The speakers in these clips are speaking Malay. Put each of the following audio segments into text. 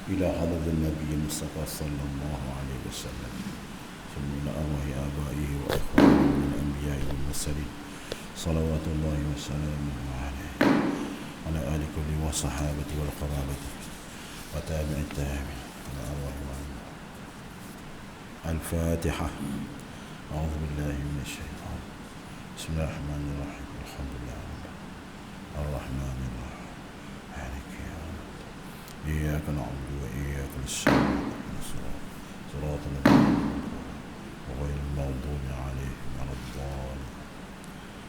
إلى حضرة النبي المصطفى صلى الله عليه وسلم ثم إلى أرواح آبائه وإخوانه من الأنبياء والمرسلين صلوات الله وسلامه عليه على آل كل وصحابته والقرابة وتابع التابعين على أرواح الفاتحة. أعوذ بالله من الشيطان. بسم الله الرحمن الرحيم. الحمد لله الرحمن الرحيم مالك يوم الدين إياك نعبد وإياك نستعين صراط الذين غير المغضوب عليهم ولا الضالين.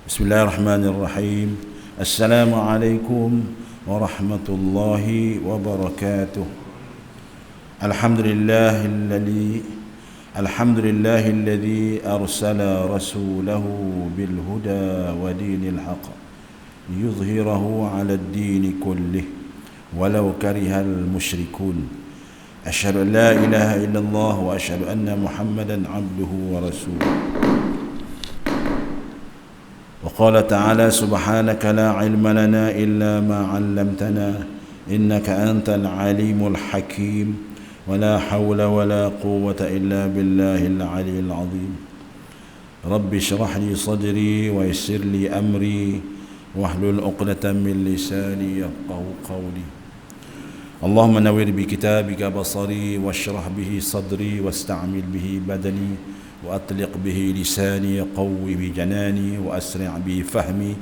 بسم الله الرحمن الرحيم. السلام عليكم ورحمة الله وبركاته. الحمد لله الذي أرسل رسوله بالهدى ودين الحق ليظهره على الدين كله ولو كره المشركون. أشهد أن لا إله إلا الله وأشهد أن محمدا عبده ورسوله. وقال تعالى سبحانك لا علم لنا إلا ما علمتنا إنك أنت العليم الحكيم ولا حول ولا قوة إلا بالله العلي العظيم. رب اشرح لي صدري ويسر لي أمري واحلل عقدة من لساني يفقهوا قولي. اللهم نور بكتابك بصري واشرح به صدري واستعمل به بدني وأطلق به لساني قوي بجناني وأسرع به فهمي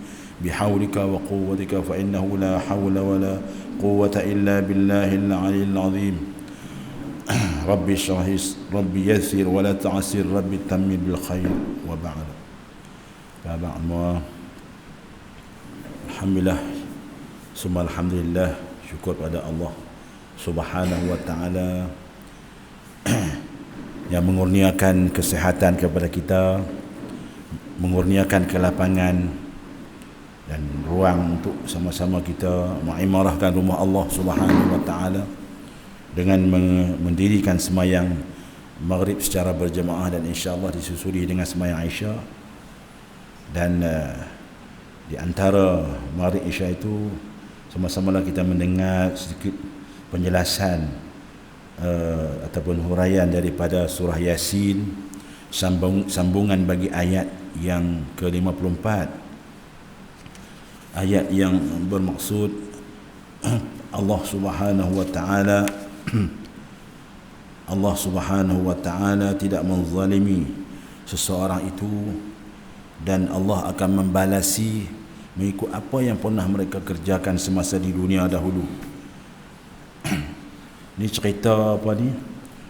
بحولك وقوتك فإنه لا حول ولا قوة إلا بالله العلي العظيم. ربي اشرح ربي يسر ولا تعسر ربي تمم بالخير وبعد. Alhamdulillah, summa alhamdulillah, syukur pada Allah Subhanahu wa ta'ala yang mengurniakan kesihatan kepada kita, mengurniakan kelapangan dan ruang untuk sama-sama kita mengimarahkan rumah Allah Subhanahu wa ta'ala dengan mendirikan semayang maghrib secara berjemaah dan insya-Allah disusuli dengan semayang Isya. Dan di antara maghrib Isya itu sama-sama kita mendengar sedikit penjelasan ataupun huraian daripada surah Yasin, sambungan bagi ayat yang ke-54, ayat yang bermaksud Allah Subhanahu wa ta'ala tidak menzalimi seseorang itu dan Allah akan membalasi mengikut apa yang pernah mereka kerjakan semasa di dunia dahulu. Ini cerita apa ni?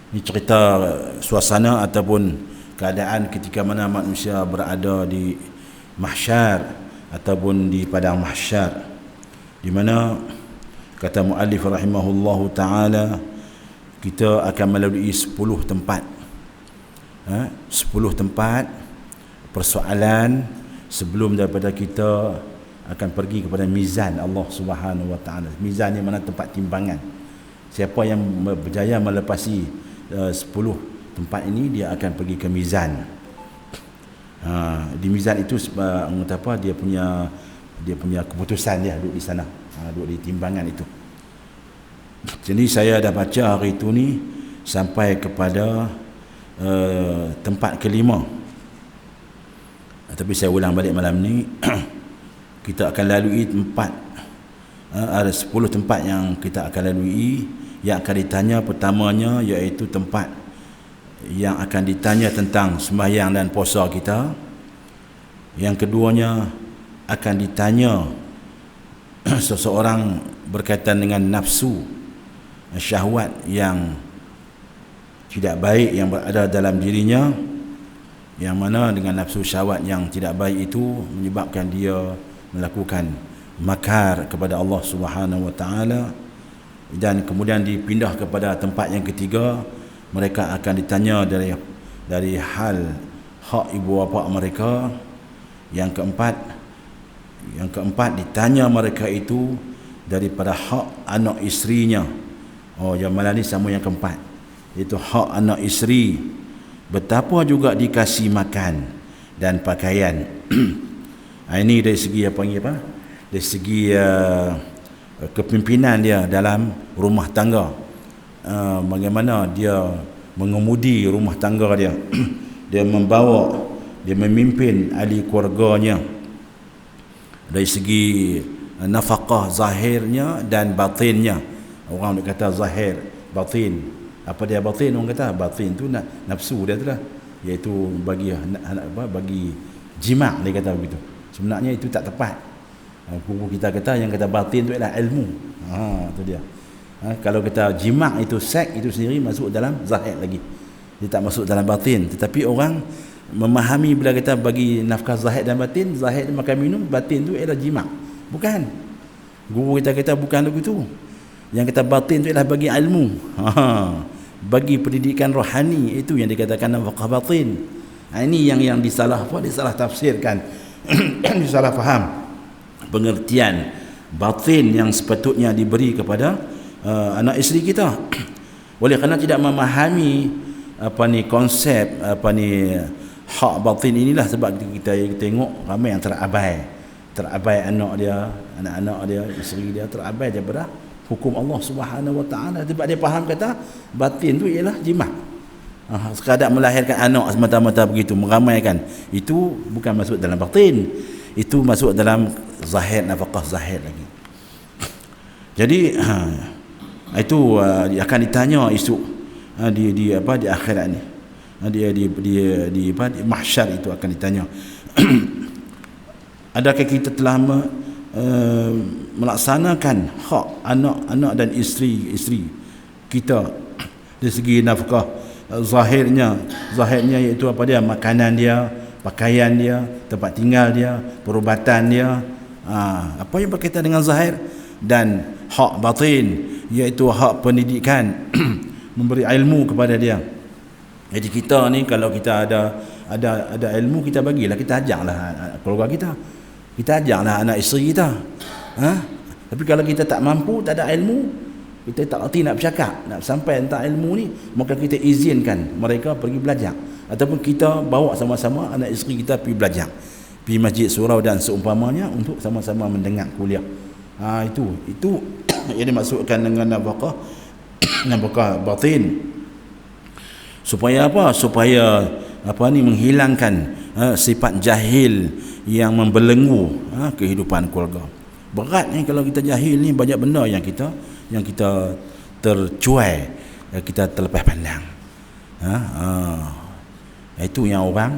Ini cerita suasana ataupun keadaan ketika mana manusia berada di mahsyar ataupun di padang mahsyar, di mana kata muallif rahimahullahu taala kita akan melalui 10 tempat. 10 tempat persoalan sebelum daripada kita akan pergi kepada mizan Allah Subhanahu wa taala. Mizan ni mana tempat timbangan. Siapa yang berjaya melepasi 10 tempat ini, dia akan pergi ke mizan. Di mizan itu apa, dia punya keputusan dia duduk di sana, duduk di timbangan itu. Jadi saya dah baca hari itu ni sampai kepada tempat kelima. Tapi saya ulang balik malam ni. Kita akan lalui ada 10 tempat yang kita akan lalui. Yang akan ditanya pertamanya iaitu tempat yang akan ditanya tentang sembahyang dan puasa kita. Yang keduanya akan ditanya seseorang berkaitan dengan nafsu, syahwat yang tidak baik yang berada dalam dirinya, yang mana dengan nafsu syahwat yang tidak baik itu menyebabkan dia melakukan makar kepada Allah Subhanahu wa taala. Dan kemudian dipindah kepada tempat yang ketiga, mereka akan ditanya dari hal hak ibu bapa mereka. Yang keempat ditanya mereka itu daripada hak anak isterinya. Yang malam ni sama yang keempat, iaitu hak anak isteri, betapa juga dikasih makan dan pakaian. Ini dari segi dari segi kepimpinan dia dalam rumah tangga. bagaimana dia mengemudi rumah tangga dia dia memimpin ahli keluarganya dari segi nafkah zahirnya dan batinnya. Orang nak kata zahir, batin. Apa dia batin? Orang kata batin tu nafsu dia tu lah, iaitu bagi jima', dia kata begitu. Sebenarnya itu tak tepat. Guru kita kata yang kata batin tu ialah ilmu. Tu dia. Kalau kita jima' itu seks itu sendiri masuk dalam zahir lagi. Dia tak masuk dalam batin. Tetapi orang memahami bila kita bagi nafkah zahir dan batin, zahir makan minum, batin tu ialah jima'. Bukan. Guru kita kata bukan begitu. Yang kata batin tu ialah bagi ilmu. Bagi pendidikan rohani, itu yang dikatakan nafkah batin. Ini yang disalah tafsirkan. Disalah faham pengertian batin yang sepatutnya diberi kepada anak isteri kita. Oleh kerana tidak memahami konsep hak batin inilah sebab kita tengok ramai yang terabai anak-anak dia, isteri dia terabai daripada hukum Allah Subhanahu Wa Taala sebab dia faham kata batin tu ialah jima'. Sekadar melahirkan anak semata-mata begitu, meramaikan, itu bukan masuk dalam batin, itu masuk dalam zahir, nafkah zahir lagi. Jadi itu akan ditanya isu di akhirat ni, di mahsyar itu akan ditanya. Adakah kita telah melaksanakan hak anak-anak dan isteri kita dari segi nafkah zahirnya iaitu apa dia, makanan dia, pakaian dia, tempat tinggal dia, perubatan dia, apa yang berkaitan dengan zahir, dan hak batin iaitu hak pendidikan memberi ilmu kepada dia. Jadi kita ni kalau kita ada ilmu, kita bagilah, kita ajarlah keluarga kita ajarlah anak isteri kita. Tapi kalau kita tak mampu, tak ada ilmu, kita tak erti nak bercakap, nak sampai tentang ilmu ni, maka kita izinkan mereka pergi belajar, ataupun kita bawa sama-sama anak isteri kita pergi belajar, pergi masjid, surau dan seumpamanya untuk sama-sama mendengar kuliah. Itu yang dimaksudkan dengan nafkah batin. Supaya apa? Supaya menghilangkan sifat jahil yang membelenggu kehidupan keluarga. Berat ni kalau kita jahil ni, banyak benda yang kita tercuai, kita terlepas pandang. Itu yang orang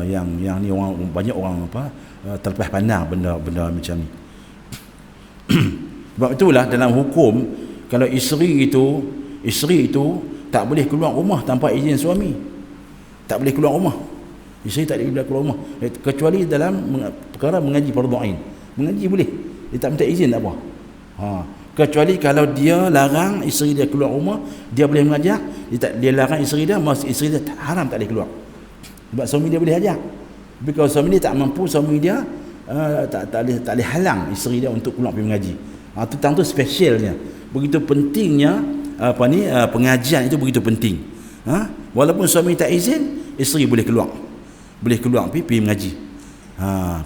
yang ni banyak orang terlepas pandang benda macam ni. Sebab itulah dalam hukum, kalau isteri itu tak boleh keluar rumah tanpa izin suami. Tak boleh keluar rumah. Isteri tak boleh keluar rumah kecuali dalam perkara mengaji fardu ain. Mengaji boleh, dia tak minta izin tak apa. Kecuali kalau dia larang isteri dia keluar rumah, dia boleh mengajar. Dia larang isteri dia, masa isteri dia haram tak boleh keluar. Sebab suami dia boleh ajak. Tapi kalau suami dia tak mampu, suami dia tak boleh halang isteri dia untuk keluar pergi mengaji. Tentang tu spesialnya. Begitu pentingnya pengajian itu, begitu penting. Walaupun suami tak izin, isteri boleh keluar pergi mengaji.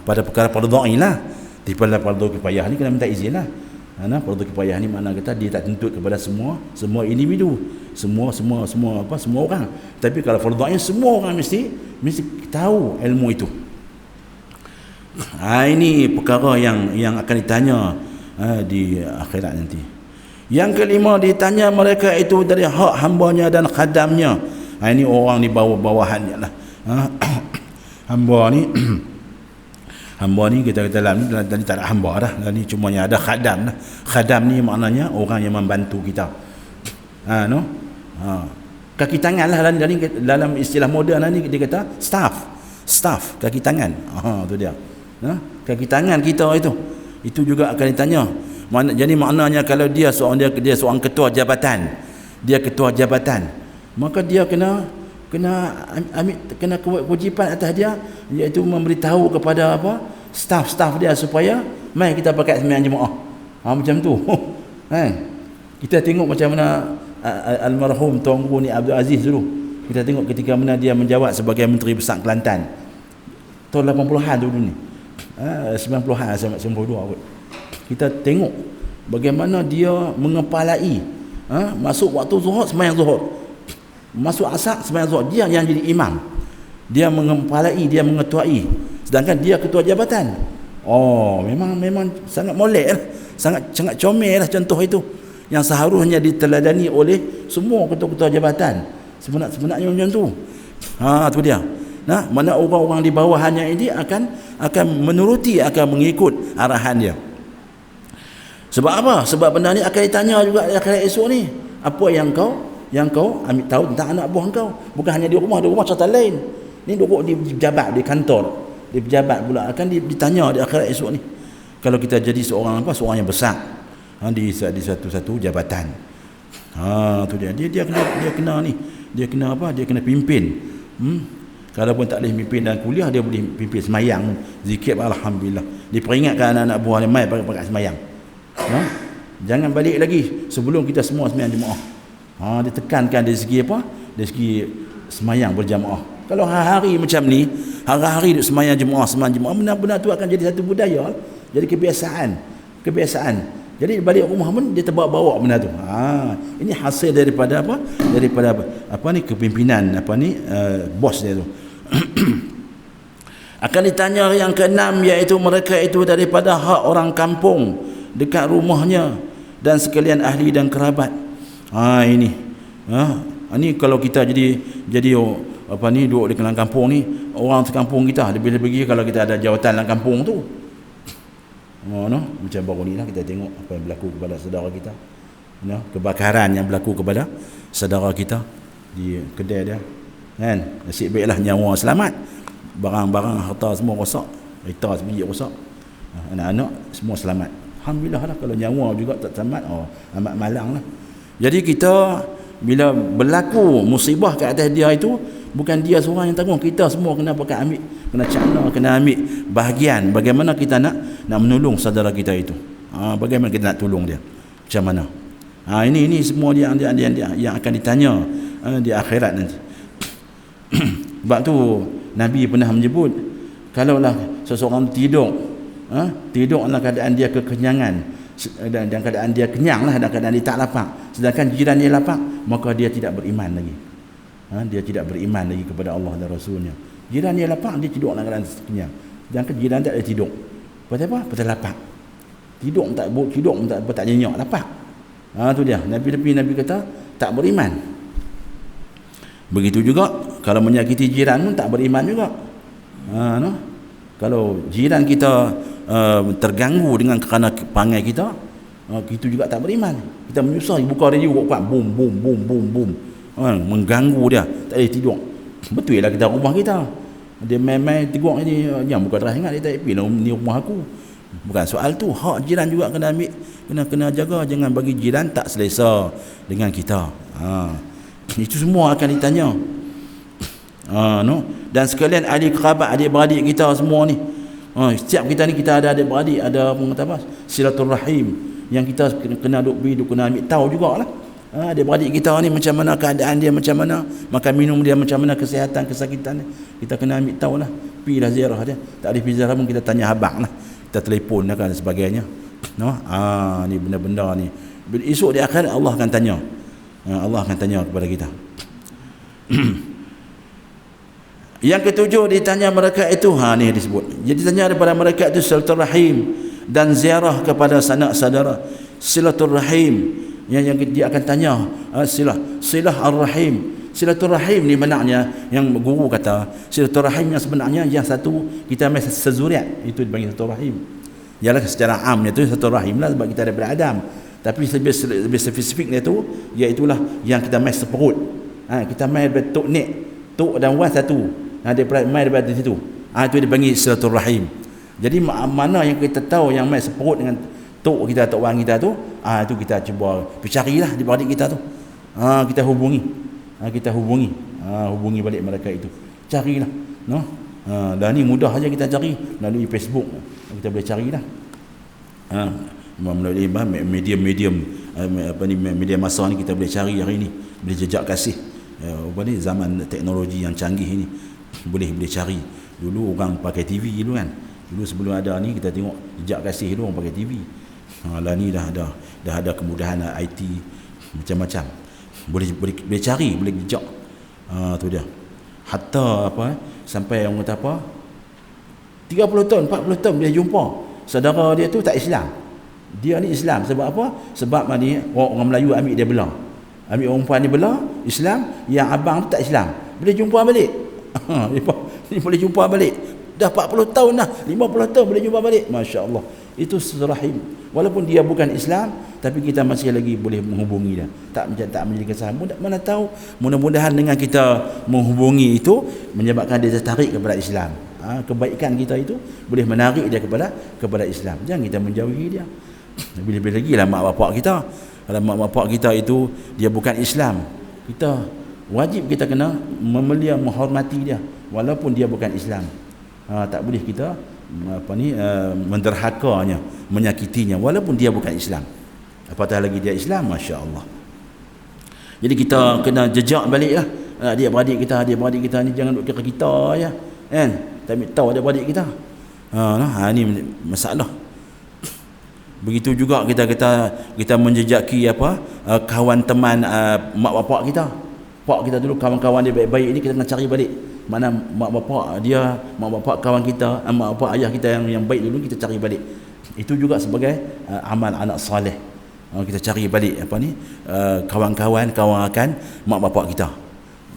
Pada perkara fardu ain lah. Di pada fardu kifayah ni kena minta izin lah. Fardu kifayah ni makna kata dia tak tuntut kepada semua individu, semua orang. Tapi kalau fardu ain, semua orang mesti tahu ilmu itu. Ini perkara yang akan ditanya di akhirat nanti. Yang kelima, ditanya mereka itu dari hak hambanya dan khadamnya. Ini orang di bawah-bawahannya lah. Hamba ni kita dalam ni tak ada hamba dah. Ni cuma yang ada khadam lah. Khadam ni maknanya orang yang membantu kita. Kaki tangan lah dalam istilah moden ni dia kata staff kaki tangan. Tu dia. Kaki tangan kita itu juga akan ditanya. Jadi maknanya kalau dia seorang ketua jabatan, maka dia kena kewajipan atas dia, iaitu memberitahu kepada staff dia supaya mai kita pakai sembahyang jemaah. Macam tu. Kita tengok macam mana almarhum Tuan Guru ni Abdul Aziz dulu. Kita tengok ketika mana dia menjawab sebagai Menteri Besar Kelantan tahun 80-an dulu ni. 90-an sampai 92 kot. Kita tengok bagaimana dia mengepalai Masuk waktu zuhur sembahyang zuhur, masuk asar sembahyang zuhur, dia yang jadi imam, dia mengepalai, dia mengetuai, sedangkan dia ketua jabatan. Memang sangat molek lah, sangat comel lah contoh itu yang seharusnya diteladani oleh semua ketua-ketua jabatan. Sebenarnya macam tu. Tu dia. Mana orang-orang di bawahannya ini akan menuruti, akan mengikut arahan dia. Sebab apa? Sebab benda ni akan ditanya juga di akhirat esok ni. Apa yang kau ambil tahu tentang anak buah kau? Bukan hanya di rumah cerita lain. Ni duduk di pejabat, di kantor, di pejabat pula akan ditanya di akhirat esok ni. Kalau kita jadi seorang yang besar di satu jabatan. Tu dia. Dia kena ni. Dia kena apa? Dia kena pimpin. Kalau pun tak boleh pimpin dan kuliah, dia boleh pimpin semayang, zikir, alhamdulillah. Diperingatkan anak-anak buah dia mai pakai semayang. Jangan balik lagi sebelum kita semua semayang jemaah. Ditekankan dari segi apa? Dari segi semayang berjamaah. Kalau hari-hari macam ni, hari-hari duk semayang jemaah, benar-benar tu akan jadi satu budaya, jadi kebiasaan. Jadi balik rumah pun dia terbawa-bawa benda tu. Ini hasil daripada apa? Daripada kepimpinan bos dia tu. Akan ditanya yang keenam, iaitu mereka itu daripada hak orang kampung dekat rumahnya dan sekalian ahli dan kerabat. Ini kalau kita jadi duduk di dalam kampung ni, orang sekampung kita lebih-lebih kalau kita ada jawatan dalam kampung tu. Macam baru ni lah kita tengok apa yang berlaku kepada saudara kita, kebakaran yang berlaku kepada saudara kita di kedai dia, kan. Nasib baiklah nyawa selamat, barang-barang harta semua rosak, kereta sebiji rosak, anak-anak semua selamat, alhamdulillah lah. Kalau nyawa juga tak selamat, amat malang lah. Jadi kita bila berlaku musibah ke atas dia itu, bukan dia seorang yang tanggung, kita semua kena pakai ambil, kena ambil bahagian. Bagaimana kita nak menolong saudara kita itu, bagaimana kita nak tolong dia, macam mana. Ini semua dia yang akan ditanya di akhirat nanti. Sebab tu Nabi pernah menyebut, kalaulah seseorang tidur dalam keadaan dia kekenyangan, dan keadaan dia kenyang lah, dan keadaan dia tak lapar, sedangkan jiran dia lapar, maka dia tidak beriman lagi. Dia tidak beriman lagi kepada Allah dan Rasulnya. Jiran dia lapar, dia tidur dalam keadaan kenyang, sedangkan jiran tak ada tidur. Pasal apa? Pasal lapar. Tidur tak nyenyak, lapar. Tu dia. Nabi kata tak beriman. Begitu juga kalau menyakiti jiran pun tak beriman juga. Kalau jiran kita terganggu dengan kerana perangai kita, itu juga tak beriman. Kita menyusah, buka radio kuat, boom, mengganggu dia, tak boleh tidur. Betul lah kita rumah kita, dia main-main tegur ni, yang bukan terang ingat dia tak happy lah, ni rumah aku. Bukan soal tu, hak jiran juga kena ambil, kena jaga, jangan bagi jiran tak selesa dengan kita. Itu semua akan ditanya. Dan sekalian ahli kerabat, adik-beradik kita semua ni, setiap kita ni kita ada adik-beradik, ada silaturahim yang kita kena duk kena ambil tahu jugalah. Adik-beradik kita ni macam mana keadaan dia, macam mana makan minum dia, macam mana kesihatan, kesakitan dia, kita kena ambil tahu lah. Pergilah ziarah dia, tak boleh pergi ziarah pun kita tanya abang lah, kita telefon lah kan, sebagainya. Ni benda-benda ni esok di akhirat Allah akan tanya. Allah akan tanya kepada kita. Yang ketujuh ditanya mereka itu, ni disebut, jadi tanya daripada mereka itu silaturahim dan ziarah kepada sanak saudara. Silaturahim yang dia akan tanya, silah ar-rahim. Silaturahim ni maknanya, yang guru kata silaturahim yang sebenarnya yang satu kita masih sezuriat, itu dipanggil silaturahim. Ialah secara amnya tu silaturahim lah, sebab kita daripada Adam. Tapi lebih spesifiknya tu, iaitulah yang kita mai seperut. Kita mai daripada tok dan wan satu. Dia mai daripada situ. Itu dipanggil silaturahim. Jadi mana yang kita tahu yang mai seperut dengan tok kita, tok wan kita tu, itu kita cuba carilah di balik kita tu. Kita hubungi. Hubungi balik mereka itu. Carilah. Dan ni mudah aja kita cari melalui Facebook. Kita boleh carilah. Melalui medium media masa ni kita boleh cari hari ni, boleh jejak kasih. Zaman teknologi yang canggih ini boleh cari. Dulu orang pakai TV dulu kan, dulu sebelum ada ni kita tengok jejak kasih dulu orang pakai TV. Lah ni dah ada kemudahan IT, macam-macam. Boleh cari, boleh jejak. Tu dia. Hatta sampai orang kata 30 tahun, 40 tahun dia jumpa saudara dia tu tak Islam. Dia ni Islam sebab apa? Sebab ni orang Melayu ambil dia belah. Ambil orang perempuan dia belah Islam, yang abang tu tak Islam. Boleh jumpa balik. Ni boleh jumpa balik. Dah 40 tahun dah, 50 tahun boleh jumpa balik. Masya-Allah. Itu silaturahim. Walaupun dia bukan Islam, tapi kita masih lagi boleh menghubungi dia. Tak menjadi kesalahan. Mana tahu, mudah-mudahan dengan kita menghubungi itu menyebabkan dia tertarik kepada Islam. Kebaikan kita itu boleh menarik dia kepada Islam. Jangan kita menjauhi dia. Bila-bila lagi lah mak bapak kita. Kalau mak bapak kita itu dia bukan Islam, kita wajib kita kena memelia, menghormati dia walaupun dia bukan Islam. Tak boleh kita menderhakanya, menyakitinya walaupun dia bukan Islam. Apatah lagi dia Islam, masya-Allah. Jadi kita kena jejak baliklah adik-beradik kita ni, jangan duk kira kita ya, kan? Tak tahu adik-beradik kita. Ni masalah. Begitu juga kita menjejaki kawan teman mak bapak kita. Pak kita dulu kawan-kawan dia baik-baik ni kita kena cari balik. Mana mak bapak kawan kita, mak bapak ayah kita yang baik dulu kita cari balik. Itu juga sebagai amal anak soleh. Kita cari balik kawan-kawan rakan mak bapak kita.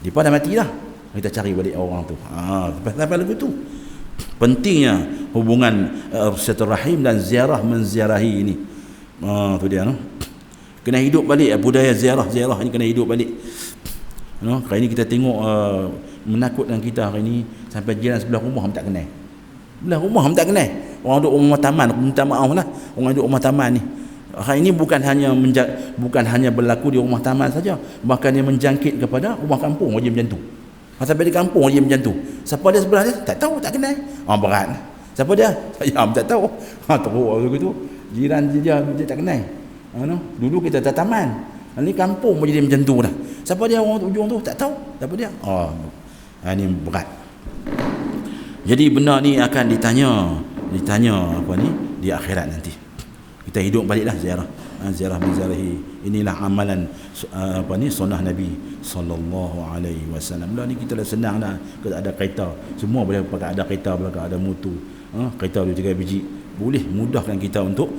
Depa dah mati dah. Kita cari balik orang tu. Sampai lagu tu. Pentingnya hubungan silaturahim dan ziarah menziarahi ini. Tu dia kena hidup balik budaya ziarah ni, kena hidup balik. Hari ni kita tengok menakutkan kita hari ni, sampai jiran sebelah rumah tak kenal. Sebelah rumah tak kenal. Orang duduk rumah taman, minta maaf lah. Orang duduk rumah taman ni. Hari ini bukan hanya berlaku di rumah taman saja, bahkan dia menjangkit kepada rumah kampung wajib macam tu. Sampai di kampung wajib macam tu. Siapa dia sebelah dia? Tak tahu, tak kenal. Berat. Siapa dia? Saya tak tahu. Teruk begitu. Jiran dia tak kenal. Dulu kita tak taman. Ni kampung pun jadi macam tu dah. Siapa dia orang ujung tu? Tak tahu. Siapa dia? Ni berat. Jadi benda ni akan ditanya di akhirat nanti. Kita hidup baliklah ziarah menziarahi. Inilah amalan sunnah Nabi sallallahu alaihi wasallam. Dah ni kita dah senang dah. Kita ada kereta, semua boleh pakai, ada kereta belakang, ada motor. Kereta 2-3 biji. Boleh mudahkan kita untuk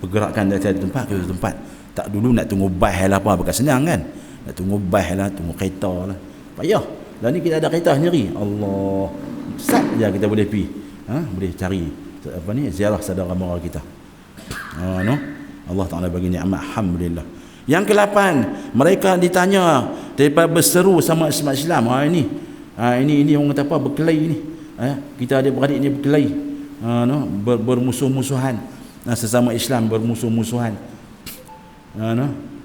pergerakan dari satu tempat ke satu tempat. Tak dulu nak tunggu bas lah bukan senang kan. Nak tunggu bas lah, tunggu kereta lah. Payah. Dah ni kita ada kereta sendiri. Allah. Sat je kita boleh pergi. Boleh cari ziarah saudara mara kita. Allah Ta'ala bagi ni'mat, alhamdulillah. Yang ke-8, mereka ditanya daripada berseru sama Islam. Ini orang kata berkelahi ni. Kita ada beradik ni berkelahi. Bermusuh-musuhan. Sesama Islam bermusuh-musuhan.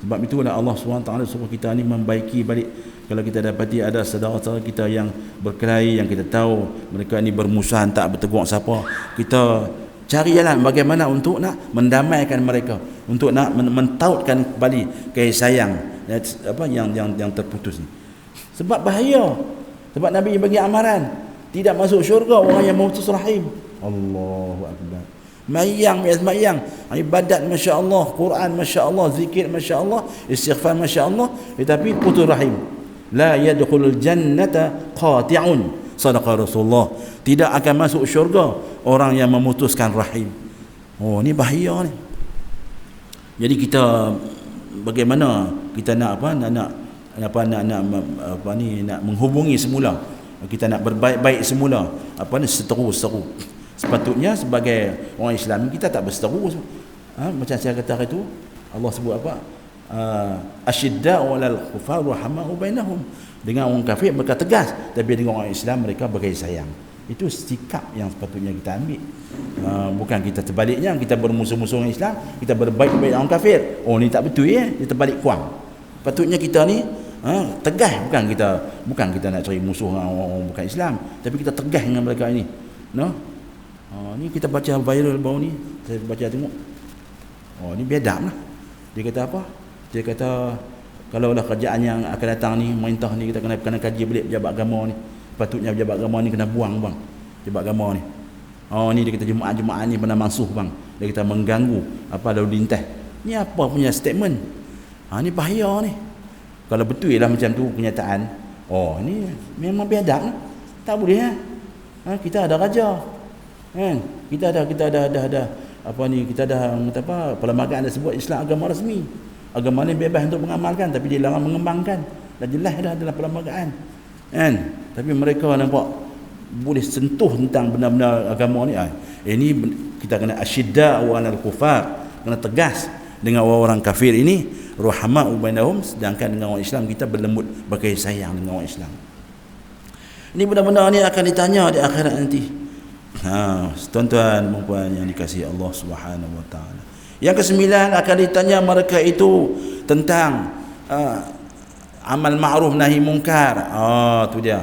Sebab itulah Allah SWT suruh kita ni membaiki balik. Kalau kita dapati ada saudara-saudara kita yang berkelahi, yang kita tahu mereka ni bermusuhan, tak bertegur siapa, kita cari jalan bagaimana untuk nak mendamaikan mereka, untuk nak mentautkan kembali kasih sayang yang terputus ni. Sebab bahaya. Sebab Nabi bagi amaran, tidak masuk syurga orang yang memutus rahim. Allahu akbar. Mayang ibadat masya-Allah, Quran masya-Allah, zikir masya-Allah, istighfar masya-Allah, tetapi putus rahim. La yadkhulul jannata qati'un. Sadaqa Rasulullah. Tidak akan masuk syurga orang yang memutuskan rahim. Ni bahaya ni. Jadi kita bagaimana kita nak menghubungi semula. Kita nak berbaik-baik semula. Seteru. Sepatutnya sebagai orang Islam kita tak berseteru. Macam saya kata itu, Allah sebut apa? Asyidda'u 'alal kufar rahamau bainahum. Dengan orang kafir mereka tegas, tapi dengan orang Islam mereka berkasih sayang. Itu sikap yang sepatutnya kita ambil. Bukan kita terbaliknya, kita bermusuh-musuh dengan Islam, kita berbaik-baik dengan orang kafir. Ni tak betul ya, dia terbalik kuang. Patutnya kita ni tegas, bukan kita nak cari musuh dengan orang bukan Islam, tapi kita tegas dengan mereka ini. Ni kita baca viral baru ni, saya baca tengok. Ni biadab lah. Dia kata apa? Dia kata kalau lah kerjaan yang akan datang ni, perintah ni kita kena kaji balik pejabat agama ni. Patutnya pejabat agama ni kena buang bang. Pejabat agama ni. Ni dia kata Jumaat ni pernah mansuh bang. Dia kata mengganggu lalu lintas. Ni apa punya statement? Ni bahaya ni. Kalau betul lah macam tu kenyataan, ni memang biadab lah. Tak boleh kita ada raja kan, kita ada kita ada perlembagaan dah sebut Islam agama rasmi, agama ni bebas untuk mengamalkan, tapi dia larang mengembangkan. Dah jelas dah dalam perlembagaan kan, tapi mereka nampak boleh sentuh tentang benda-benda agama ni. Ini kita kena asyidda wa alal kufar, kena tegas dengan orang-orang kafir ini, ruhama'u bainahum, sedangkan dengan orang Islam kita berlembut, berkasih sayang dengan orang Islam. Ini benda-benda ni akan ditanya di akhirat nanti. Tuan-tuan dan puan yang dikasihi Allah Subhanahu wa taala. Yang kesembilan, akan ditanya mereka itu tentang amal ma'ruf nahi munkar. Tu dia.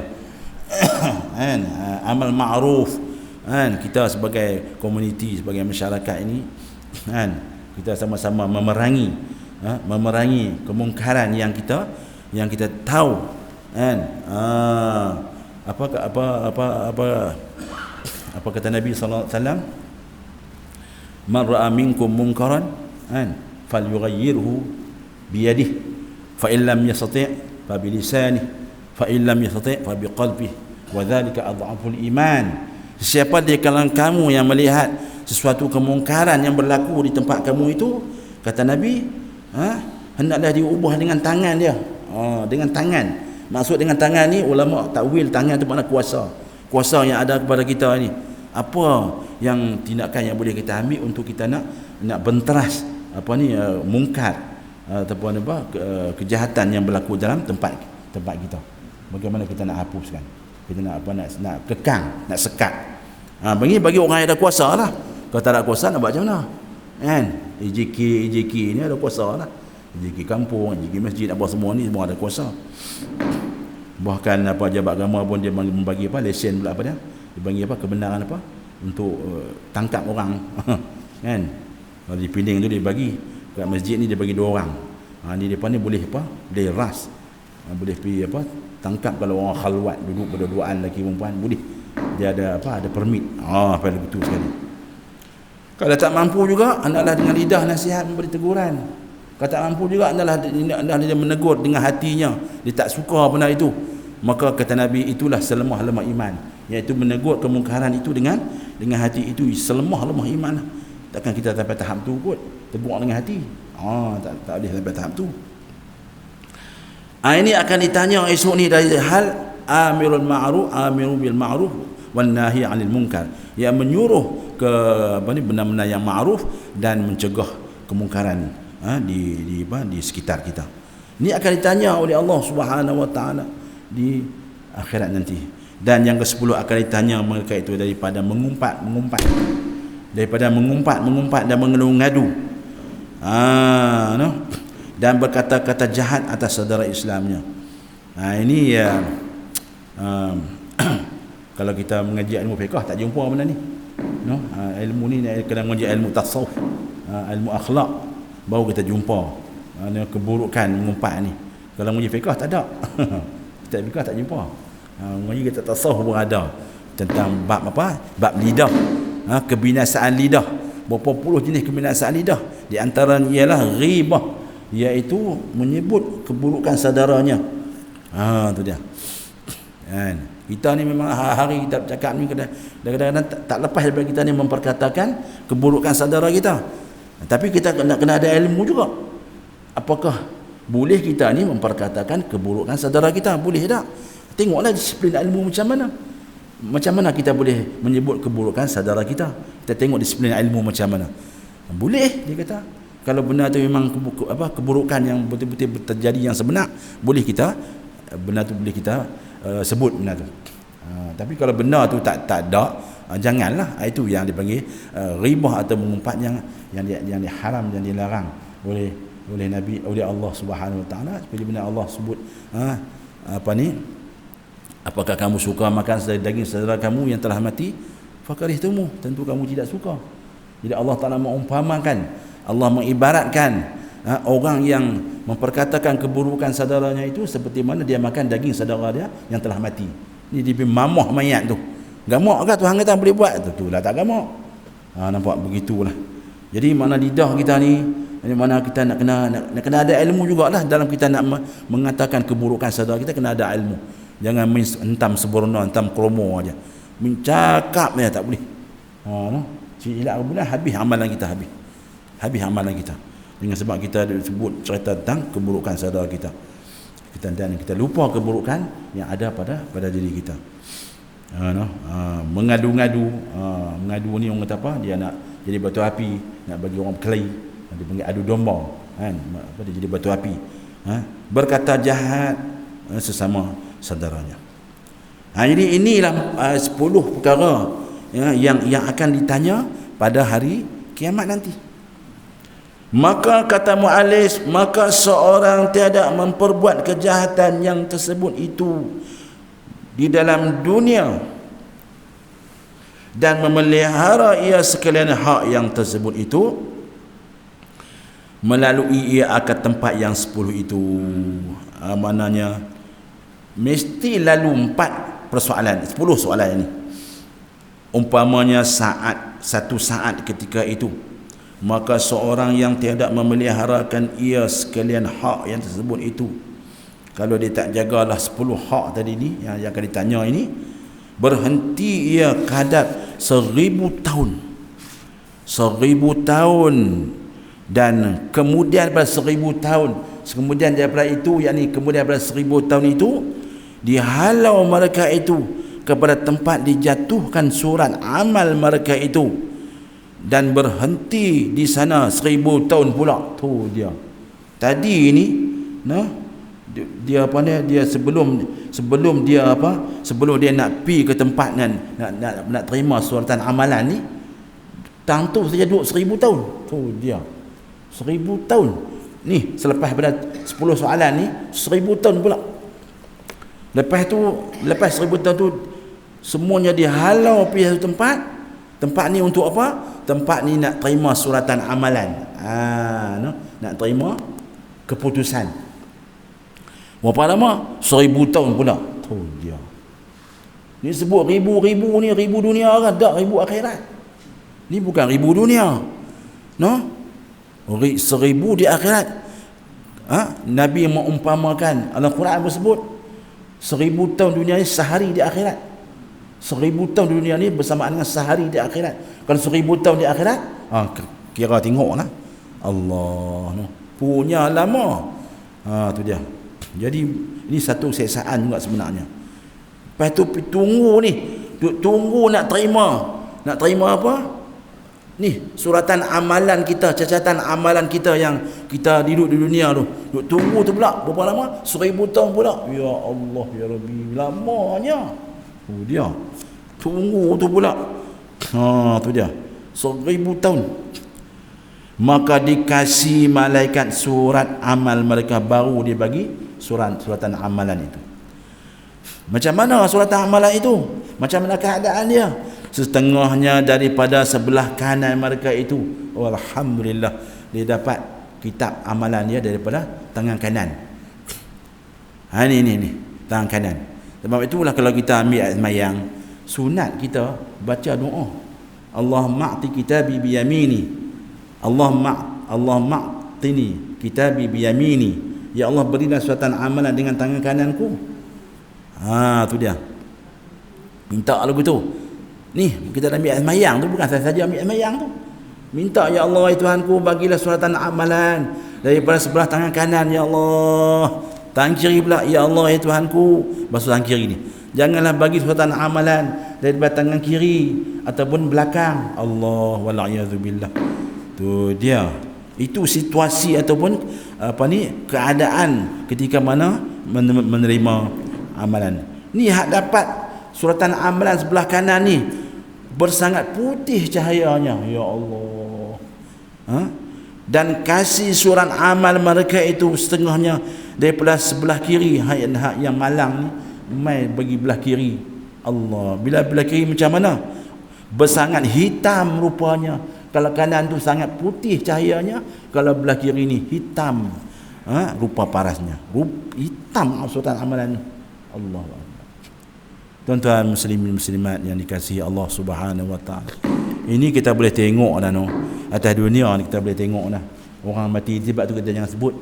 Amal ma'ruf. Kita sebagai komuniti, sebagai masyarakat ini kita sama-sama memerangi kemungkaran yang kita tahu apa kata Nabi sallallahu alaihi wasallam, man ra'a minkum munkaran falyughayyirhu biyadihi fa in lam yastati' fa bilisanihi fa in lam yastati' fa biqalbihi wa dhalika adhaful iman. Siapa di kalangan kamu yang melihat sesuatu kemungkaran yang berlaku di tempat kamu itu, kata Nabi, hendaklah diubah dengan tangan dia. Dengan tangan. Maksud dengan tangan ni, ulama takwil tangan tu makna kuasa. Kuasa yang ada kepada kita ni. Apa yang tindakan yang boleh kita ambil untuk kita nak benteras mungkar ataupun kejahatan yang berlaku dalam tempat kita. Bagaimana kita nak hapuskan? Kita nak kekang, nak sekat. Bagi orang yang ada kuasa lah. Kalau tak ada kuasa nak buat macam mana? EJK ni ada kuasa lah. EJK kampung, EJK masjid, apa semua ni semua ada kuasa. Bahkan pejabat agama pun dia membagi lesen pula dia bagi kebenaran untuk tangkap orang kan. Kalau di Penang tu dia bagi kat masjid ni, dia bagi 2 orang. Ni depan ni boleh boleh ras, boleh pergi tangkap kalau orang khalwat duduk berdua-duaan lelaki perempuan, boleh. Dia ada permit. Pada betul sekali. Kalau tak mampu juga, hendaklah dengan lidah nasihat memberi teguran. Kalau tak mampu juga, hendaklah dia menegur dengan hatinya, dia tak suka benda itu. Maka kata Nabi, itulah selemah-lemah iman, iaitu menegur kemungkaran itu dengan hati itu, selemah-lemah iman. Takkan kita sampai tahap tu kot, tegur dengan hati. Tak boleh sampai tahap tu. Ini akan ditanya esok ni dari hal amirul bil ma'ruf wan nahi 'anil munkar, yang menyuruh ke benda-benda yang ma'ruf dan mencegah kemungkaran di sekitar kita. Ini akan ditanya oleh Allah Subhanahu wa taala di akhirat nanti. Dan yang ke-10, akan ditanya mereka itu daripada mengumpat dan mengeluh-ngadu dan berkata-kata jahat atas saudara Islamnya. Ini kalau kita mengaji ilmu fiqh tak jumpa benda ni. Ilmu ni kena mengaji ilmu tasawuf, ilmu akhlak, baru kita jumpa keburukan mengumpat ni. Kalau mengaji fiqh tak ada. Kita fiqh tak jumpa. Mengaji kita tasawuf pun ada tentang bab bab lidah, kebinasaan lidah. Berapa puluh jenis kebinasaan lidah. Di antaranya ialah ghibah, iaitu menyebut keburukan saudaranya. Tu dia. Kita ni memang hari-hari kita bercakap ni kadang-kadang tak lepas daripada kita ni memperkatakan keburukan saudara kita. Tapi kita kena ada ilmu juga. Apakah boleh kita ni memperkatakan keburukan saudara kita? Boleh tak? Tengoklah disiplin ilmu macam mana. Macam mana kita boleh menyebut keburukan saudara kita? Kita tengok disiplin ilmu macam mana. Boleh, dia kata. Kalau benar tu memang keburukan yang betul-betul terjadi yang sebenar, boleh kita boleh kita sebut benda tu. Tapi kalau benda tu tak ada, janganlah. Itu yang dipanggil ghibah atau mengumpat yang diharam, yang dilarang oleh Nabi, oleh Allah Subhanahu wa taala. Seperti benda Allah sebut apakah kamu suka makan daging saudara kamu yang telah mati? Fakarihtumu, tentu kamu tidak suka. Jadi Allah Taala mengumpamakan, Allah mengibaratkan orang yang memperkatakan keburukan saudaranya itu seperti mana dia makan daging saudara dia yang telah mati. Ni dia mamah mayat tu. Gamak ke Tuhan kata boleh buat? Tu lah tak gamak. Nampak begitulah. Jadi mana lidah kita ni Di mana kita nak kena ada ilmu jugalah dalam kita nak mengatakan keburukan saudara kita, kena ada ilmu. Jangan hentam sempurna, hentam kromo aja. Mencakap ya tak boleh. No. Silap benar habis amalan kita habis amalan kita. Dengan sebab kita sebut cerita tentang keburukan saudara kita. Kita lupa keburukan yang ada pada diri kita. Mengadu-ngadu, mengadu ni orang kata apa? Dia nak jadi batu api, nak bagi orang berkelahi, dia panggil adu domba, kan? Apa dia jadi batu api. Berkata jahat sesama saudaranya. Jadi inilah 10 perkara yang akan ditanya pada hari kiamat nanti. Maka kata mu'allif, maka seorang tiada memperbuat kejahatan yang tersebut itu di dalam dunia dan memelihara ia sekalian hak yang tersebut itu melalui ia akan tempat yang 10 itu. Maknanya mesti lalu 4 persoalan, 10 soalan ini. Umpamanya satu saat ketika itu, maka seorang yang tiada memeliharakan ia sekalian hak yang tersebut itu, kalau dia tak jagalah 10 hak tadi ni yang akan ditanya ini, berhenti ia kadar 1000 tahun. 1000 tahun, dan kemudian pada 1000 tahun, kemudian daripada itu, yakni kemudian daripada 1000 tahun itu, dihalau mereka itu kepada tempat dijatuhkan surat amal mereka itu, dan berhenti di sana 1000 tahun pula. Tu dia. Tadi ni, dia apa ni? Dia sebelum dia apa? Sebelum dia nak pi ke tempat nak terima suratan amalan ni, tang tu saja duduk 1000 tahun. Tu dia. 1000 tahun. Ni selepas pada 10 soalan ni 1000 tahun pula. Lepas 1000 tahun tu semuanya dihalau pergi satu tempat. Tempat ni untuk apa? Tempat ni nak terima suratan amalan. Nak terima keputusan. Berapa lama? 1000 tahun pula. Tu dia. Ni sebut ribu ni, ribu dunia kan? Tak, ribu akhirat. Ni bukan ribu dunia. 1000 di akhirat. Nabi mengumpamakan, Al-Quran bersebut 1000 tahun dunia ni sehari di akhirat. 1000 tahun dunia ni bersamaan dengan sehari di akhirat. Kalau 1000 tahun di akhirat, kira tengoklah. Allah punya lama. Tu dia. Jadi ini satu siksaan juga sebenarnya. Lepas tu tunggu ni, tunggu nak terima apa? Ni suratan amalan kita, cacatan amalan kita yang kita hidup di dunia tu. Tunggu tu pula berapa lama? 1000 tahun pula. Ya Allah ya Rabbi, lamanya. Dia tunggu tu pula. Tu dia 1000 tahun. Maka dikasih malaikat surat amal mereka, baru dia bagi suratan amalan itu. Macam mana suratan amalan itu? Macam mana keadaan dia? Setengahnya daripada sebelah kanan mereka itu. Alhamdulillah, dia dapat kitab amalan dia daripada tangan kanan. Ni tangan kanan. Sebab itulah kalau kita ambil ayat sembahyang, sunat kita baca doa, Allahumma a'ti kitabi biyamini, Allahumma a'tini kitabi biyamini, ya Allah berilah suratan amalan dengan tangan kananku. Tu dia. Minta lagu tu. Ni kita ambil ayat sembahyang tu, bukan saja ambil ayat sembahyang tu. Minta, ya Allah ya Tuhanku, bagilah suratan amalan daripada sebelah tangan kanan, ya Allah. Tangan kiri pula, ya Allah ya Tuhanku, basuh tangan kiri ni. Janganlah bagi suratan amalan daripada tangan kiri ataupun belakang. Allah wala'iyadzubillah. Tu dia. Itu situasi ataupun keadaan ketika mana menerima amalan. Ni hak dapat suratan amalan sebelah kanan ni bersangat putih cahayanya, ya Allah. Dan kasih surat amal mereka itu setengahnya daripada sebelah kiri. Hak yang malang ni mai bagi belah kiri. Allah, bila belah kiri macam mana? Bersangat hitam rupanya. Kalau kanan tu sangat putih cahayanya, kalau belah kiri ni hitam, rupa parasnya. Hitam surat amalan ni. Allah. Tuan-tuan muslimin muslimat yang dikasihi Allah Subhanahu wa taala. Ini kita boleh tengok dah atas dunia ni kita boleh tengok dah. orang mati. Sebab tu kita jangan sebut.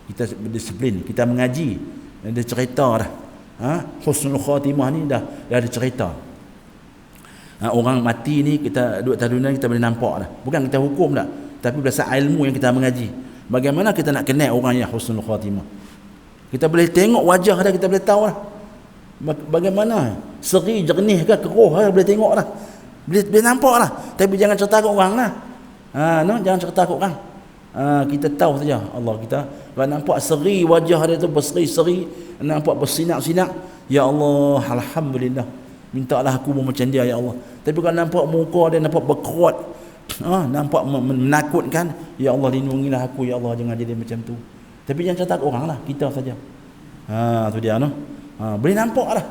Kita berdisiplin, kita mengaji. Ada cerita dah. Husnul khatimah ni dah ada cerita. Orang mati ni kita duduk atas dunia kita boleh nampak dah. Bukan kita hukum dah, tapi berdasarkan ilmu yang kita mengaji. Bagaimana kita nak kenal orang yang husnul khatimah? Kita boleh tengok wajah dah, kita boleh tahu dah. Bagaimana seri jernih ke keruh dah, boleh tengok dah. Boleh nampak dah. Tapi jangan cerita kat orang lah. Jangan cerita kat orang. Kita tahu saja Allah kita. Kalau nampak seri wajah dia tu berseri-seri, nampak bersinak-sinak, ya Allah, alhamdulillah. Mintalah aku macam dia ya Allah. Tapi kalau nampak muka dia nampak berkerut, nampak menakutkan, ya Allah lindungilah aku ya Allah, jangan jadi macam tu. Tapi jangan cerita kat orang lah, kita saja. Tu dia no. Boleh nampak lah.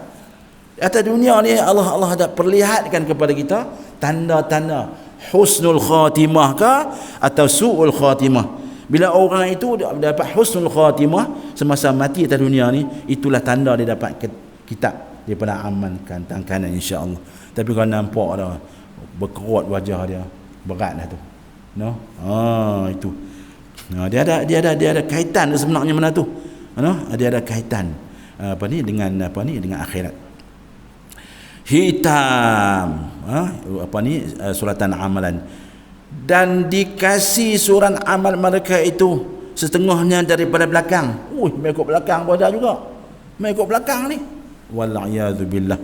Atas dunia ni Allah ada perlihatkan kepada kita tanda-tanda husnul khatimah ke atau su'ul khatimah. Bila orang itu dapat husnul khatimah semasa mati atas dunia ni, itulah tanda dia dapat kitab daripada amalkan kanan insya-Allah. Tapi kalau nampak dah berkerut wajah dia, berat dah tu. No? Itu. Dia ada kaitan sebenarnya mana tu. Dia ada kaitan dengan akhirat. Hitam suratan amalan, dan dikasih surat amal mereka itu setengahnya daripada belakang. Mengikut belakang pun ada juga. Mengikut belakang ni. Wal'iyadzu billah.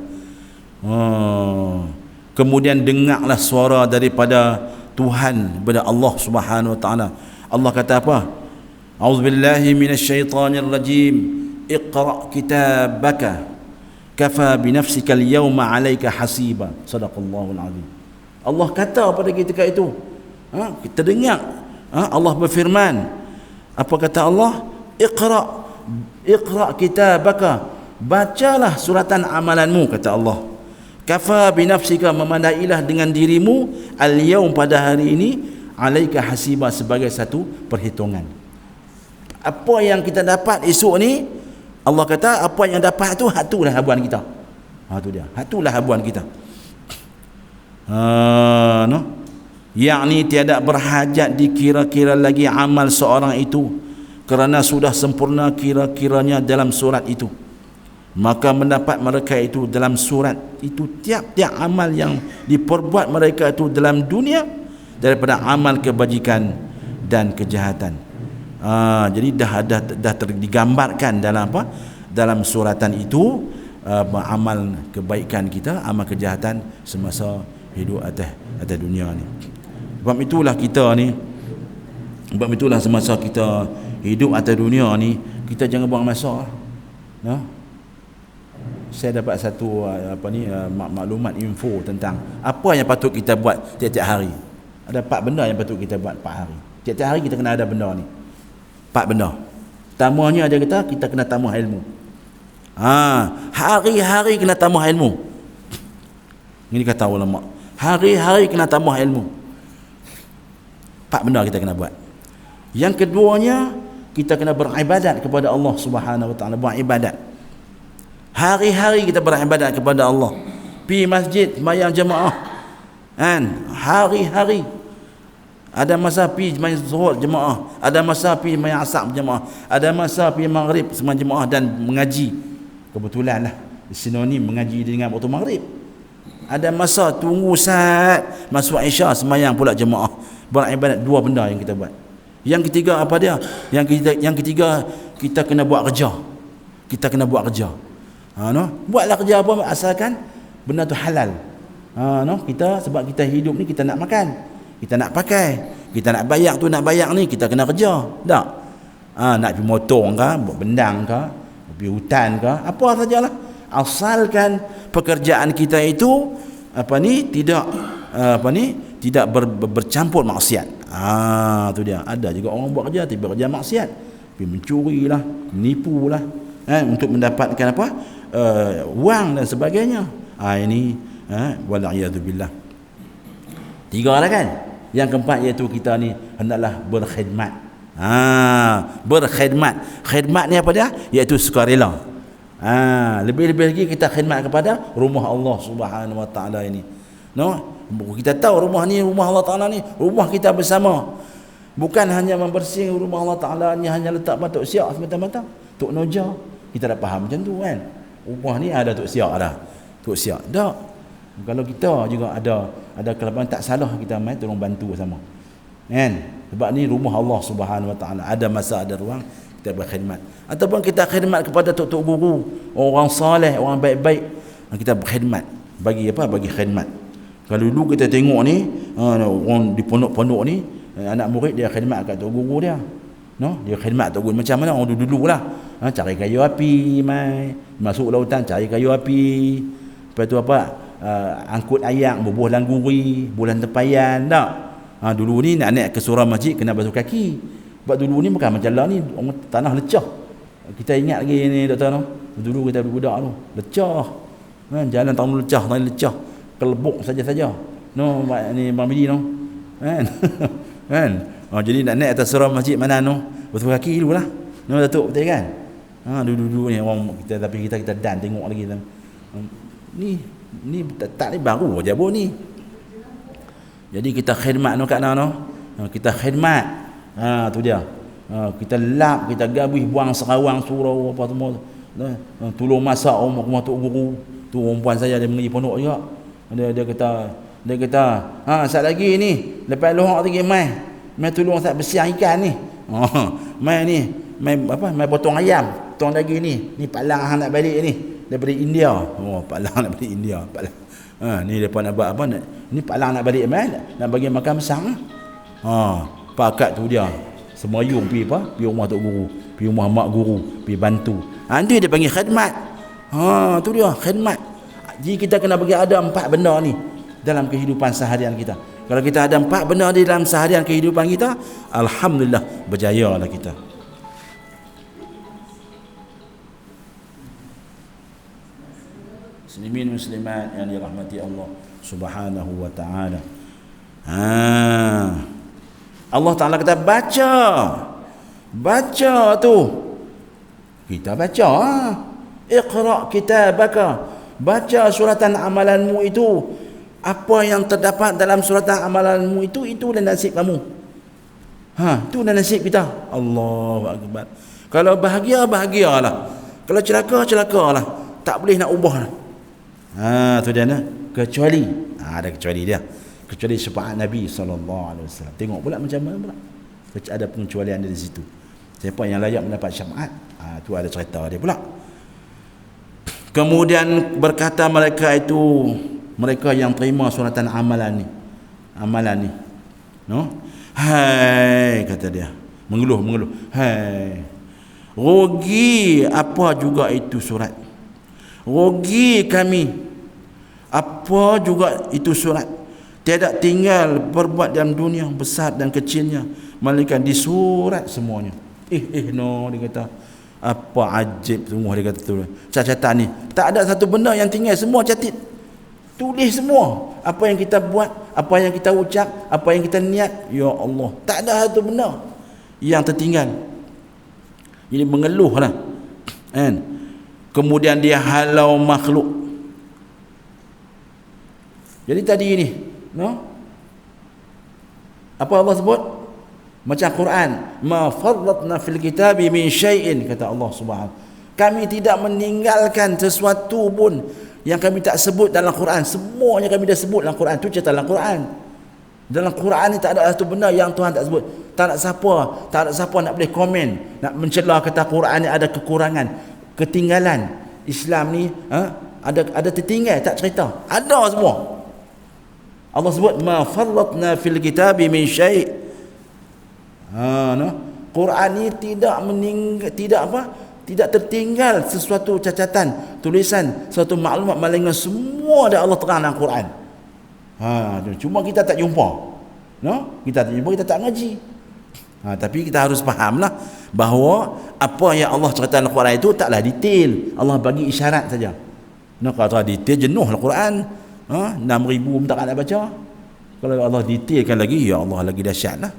Kemudian dengarlah suara daripada Tuhan, daripada Allah Subhanahu wa taala. Allah kata apa? A'udzubillahi minasyaitonir rajim. Iqra' kitabaka kafa binafsika al-yawma 'alaika hasiba. Sadaqallahul azim. Allah kata pada ketika itu, kita dengar Allah berfirman. Apa kata Allah? Iqra' kitabaka, bacalah suratan amalanmu, kata Allah. Kafa binafsika, memandailah dengan dirimu, al-yawm, pada hari ini, 'alaika hasiba, sebagai satu perhitungan. Apa yang kita dapat esok ni, Allah kata apa yang dapat tu, hatulah habuan kita. Tu dia, hatulah habuan kita. Yakni tiada berhajat dikira-kira lagi amal seorang itu, kerana sudah sempurna kira-kiranya dalam surat itu. Maka mendapat mereka itu dalam surat itu tiap-tiap amal yang diperbuat mereka itu dalam dunia, daripada amal kebajikan dan kejahatan. Jadi dah digambarkan dalam apa? Dalam suratan itu, amal kebaikan kita, amal kejahatan semasa hidup atas dunia ni. Sebab itulah semasa kita hidup atas dunia ni, kita jangan buang masa. Saya dapat satu maklumat info tentang apa yang patut kita buat tiap-tiap hari. Ada 4 benda yang patut kita buat 4 hari. Tiap-tiap hari kita kena ada benda ni. 4 benda. Pertamanya dia kata kita kena tambah ilmu. Hari-hari kena tambah ilmu. Ini kata ulama. Hari-hari kena tambah ilmu. 4 benda kita kena buat. Yang keduanya, kita kena beribadat kepada Allah Subhanahu wa taala, beribadat. Hari-hari kita beribadat kepada Allah. Pergi masjid, sembahyang jemaah. Hari-hari. Ada masa pergi sembahyang zuhur jemaah, ada masa pergi sembahyang asar jemaah, ada masa pergi maghrib sembahyang jemaah dan mengaji. Kebetulan lah sinonim mengaji dengan waktu maghrib. Ada masa tunggu saat masuk Isya sembahyang pula jemaah. Beribadat. 2 benda yang kita buat. Yang ketiga apa dia? Yang ketiga, kita kena buat kerja. Kita kena buat kerja. Buatlah kerja apa, asalkan benda tu halal. Kita, sebab kita hidup ni kita nak makan, kita nak pakai, kita nak bayar tu, nak bayar ni, kita kena kerja. Tak? Nak pergi motong ke, buat bendang ke, pergi hutan ke, apa sajalah. Asalkan pekerjaan kita itu tidak bercampur maksiat. Tu dia. Ada juga orang buat kerja tapi kerja maksiat, pergi mencuri lah, menipu lah, untuk mendapatkan apa, wang dan sebagainya. Ini wal'iyadzubillah. 3 lah kan. Yang keempat iaitu kita ni hendaklah berkhidmat. Berkhidmat. Khidmat ni apa dia? Iaitu sukarela. Lebih-lebih lagi kita khidmat kepada rumah Allah Subhanahu wa taala ini. Kita tahu rumah ni, rumah Allah Taala ni, rumah kita bersama. Bukan hanya membersih rumah Allah Ta'ala ni hanya letak batuk siap semata-mata. Tok Noja, kita dah faham macam tu kan. Rumah ni ada tok siap dah. Tok siap. Tak. Kalau kita juga ada kelebihan, tak salah kita mai tolong bantu sama. Kan? Sebab ni rumah Allah Subhanahu Wa Ta'ala. Ada masa, ada ruang kita berkhidmat. Ataupun kita khidmat kepada tok-tok guru, orang soleh, orang baik-baik. Kita berkhidmat. Bagi apa? Bagi khidmat. Kalau dulu kita tengok ni, orang di pondok-pondok ni, anak murid dia khidmat kat tok guru dia. No, dia khidmat tok guru macam mana orang dulu lah. Cari kayu api, mai masuk lautan cari kayu api. Lepas tu apa? Angkut ayak bubuh dalam guri, bulan tempayan tak. Dulu ni nak naik ke surau masjid kena basuh kaki. Sebab dulu ni bukan macam lah ni, orang tanah lecah. Kita ingat lagi ni doktor no. Dulu kita budak tu, lecah. Jalan tanah lecah, kelebuk saja-saja. No, ni Bang Bidi no. Kan? Kan? Jadi nak naik atas surau masjid mana no? Basuh kaki dululah. No Datuk betul kan? Dulu ni orang kita, tapi kita dan tengok lagi tu. Ni tak ni baru aja ni. Jadi kita khidmat no kat no. Kita khidmat. Tu dia. Kita lap, kita gabih buang serawang surau apa semua. Tolong masak rumah tok guru. Tu perempuan saya dia mengaji pondok juga. Dia kata, sat lagi ni, lepas lohak lagi mai tolong sat bersih ikan ni. Mai potong ayam, potong daging ni Pak Lang hang nak balik ni daripada India. Pak Lang nak balik India, Pak Lang. Ni depa nak buat apa ni Pak Lang nak balik nak bagi makan besar. Pakat tu dia. Semayung pi rumah tok guru, pi rumah mak guru, pi bantu. Dia panggil khidmat. Tu dia khidmat. Jadi kita kena bagi ada 4 benda ni dalam kehidupan seharian kita. Kalau kita ada 4 benda di dalam seharian kehidupan kita, alhamdulillah berjayalah kita. Muslimin muslimat yang dirahmati Allah Subhanahu wa taala. Allah Taala kata baca tu. Kita baca. Iqra kitabaka. Baca suratan amalanmu itu. Apa yang terdapat dalam suratan amalanmu itulah nasib kamu. Itulah nasib kita. Allahu akbar. Kalau bahagia, bahagialah. Kalau celaka lah. Tak boleh nak ubah lah. Tu dia nah. Kecuali ada kecuali dia. Kecuali syafaat Nabi SAW. Tengok pula macam mana pula. Ada pengecualian dari situ. Siapa yang layak mendapat syafaat, tu ada cerita dia pula. Kemudian berkata mereka yang terima suratan amalan ni. No? Hai, kata dia. Mengeluh. Hai. Rugi apa juga itu surat. Rugi kami. Apa juga itu surat. Tiada tinggal berbuat dalam dunia besar dan kecilnya, melainkan disurat semuanya. No, dia kata. Apa ajib semua dia kata tu. Catatan ni tak ada satu benda yang tinggal, semua catat. Tulis semua. Apa yang kita buat, apa yang kita ucap, apa yang kita niat, ya Allah, tak ada satu benda yang tertinggal. Jadi mengeluhlah. Kan? Kemudian dia halau makhluk. Jadi tadi ni, no? Apa Allah sebut? Macam Quran, ma farratna fil kitabi min syai'in, kata Allah Subhanahu. Kami tidak meninggalkan sesuatu pun yang kami tak sebut dalam Quran. Semuanya kami dah sebut dalam Quran. Tu cerita dalam Quran. Dalam Quran ni tak ada satu benda yang Tuhan tak sebut. Tak ada siapa nak boleh komen, nak mencela kata Quran ni ada kekurangan, ketinggalan. Islam ni ada tertinggal, tak cerita. Ada semua. Allah sebut ma farratna fil kitabi min syai'. Quran ni tidak tertinggal sesuatu catatan, tulisan, suatu maklumat, melainkan semua ada Allah terang dalam Quran. Cuma kita tak jumpa. Kita tak jumpa, kita tak ngaji. Tapi kita harus fahamlah bahawa apa yang Allah cerita dalam Quran itu taklah detail. Allah bagi isyarat saja. Kalau detail jenuh Al-Quran. 6,000 tak nak baca. Kalau Allah detailkan lagi, ya Allah, lagi dahsyatlah.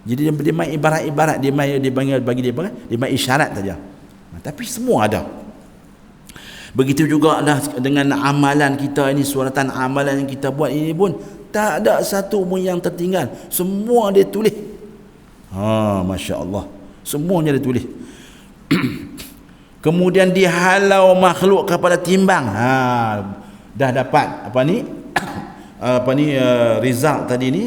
Jadi dia main ibarat-ibarat, dia main isyarat saja. Tapi semua ada. Begitu juga lah dengan amalan kita ini, suratan amalan yang kita buat ini pun tak ada satu pun yang tertinggal. Semua dia tulis. Masya Allah, semuanya dia tulis. Kemudian dihalau makhluk kepada timbang. Dah dapat result tadi ni,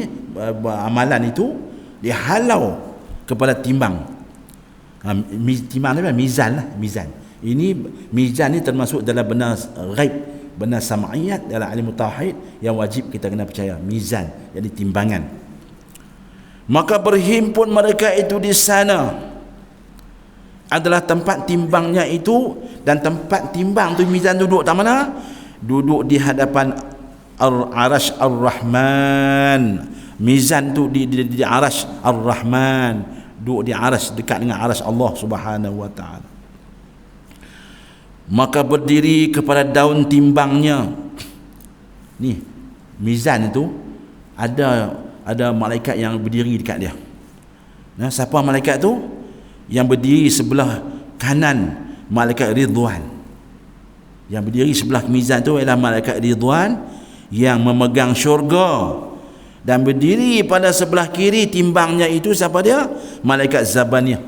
amalan itu dihalau kepada timbang. Timbang ni mizan lah, mizan. Ini mizan ni termasuk dalam benda ghaib, benda sam'iyat dalam ilmu tauhid yang wajib kita kena percaya. Mizan, jadi timbangan. Maka berhimpun mereka itu di sana adalah tempat timbangnya itu, dan tempat timbang tu mizan duduk tak mana? Duduk di hadapan Ar-Arash Ar-Rahman. Mizan tu di Arash Ar-Rahman, duduk di Arash, dekat dengan Arash Allah Subhanahu wa taala. Maka berdiri kepada daun timbangnya. Ni mizan itu ada malaikat yang berdiri dekat dia. Nah, siapa malaikat tu? Yang berdiri sebelah kanan malaikat Ridwan. Yang berdiri sebelah mizan tu ialah malaikat Ridwan yang memegang syurga, dan berdiri pada sebelah kiri timbangnya itu siapa dia? Malaikat Zabaniyah.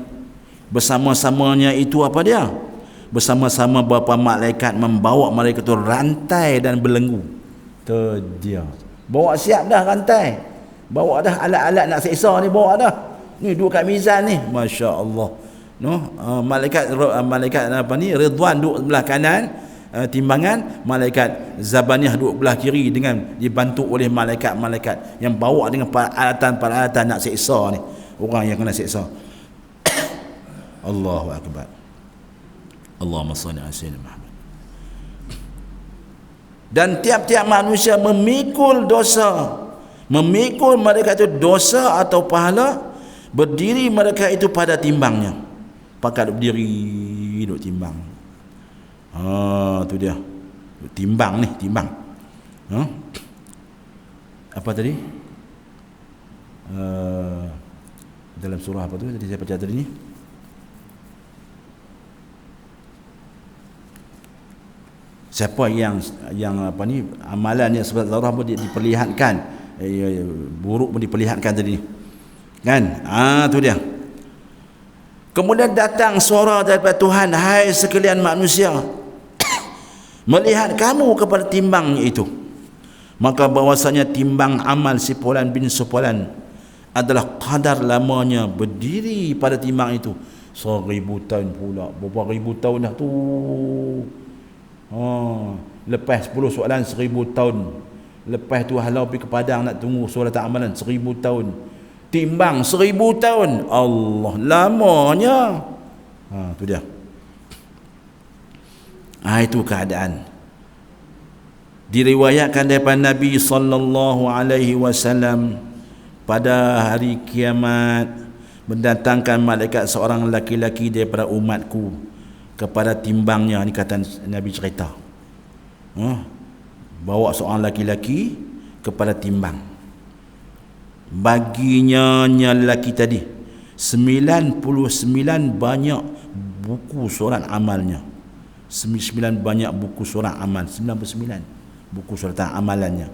Bersama-samanya itu apa dia? Bersama-sama beberapa malaikat membawa mereka tu rantai dan belenggu. Tu dia. Bawa siap dah rantai. Bawa dah alat-alat nak seksa ni, bawa dah. Ni duduk kat mizan ni, Masya Allah. Malaikat Ridwan duduk sebelah kanan timbangan, malaikat Zabaniyah duduk belah kiri dengan dibantu oleh malaikat-malaikat yang bawa dengan peralatan-peralatan nak seksa ni, orang yang kena seksa. Allahu akbar. Allahumma salli ala sayyidina Muhammad. Dan tiap-tiap manusia memikul dosa, memikul mereka itu dosa atau pahala. Berdiri mereka itu pada timbangnya. Pakat berdiri duk timbang. Tu dia. Timbang ni, timbang. Apa tadi? Dalam surah apa tu tadi saya baca tadi ni? Siapa yang amalannya sebab zarah pun diperlihatkan, buruk pun diperlihatkan tadi ni. Kan? Tu dia. Kemudian datang suara daripada Tuhan, hai sekalian manusia, melihat kamu kepada timbang itu, maka bahwasanya timbang amal si Fulan bin Fulan adalah kadar lamanya berdiri pada timbang itu 1000 tahun pula. Berapa ribu tahun dah tu. Lepas 10 soalan 1000 tahun. Lepas tu halau pergi ke padang nak tunggu solat amalan 1000 tahun. Timbang 1000 tahun. Allah, lamanya. Tu dia. Itu keadaan. Diriwayatkan daripada Nabi sallallahu alaihi wasallam, pada hari kiamat mendatangkan malaikat seorang laki-laki daripada umatku kepada timbangnya. Ni kata Nabi cerita. Bawa seorang laki-laki kepada timbang. Baginya lelaki tadi 99 banyak buku surat amalnya. 99 banyak buku surat amal, 99 buku surat amalannya.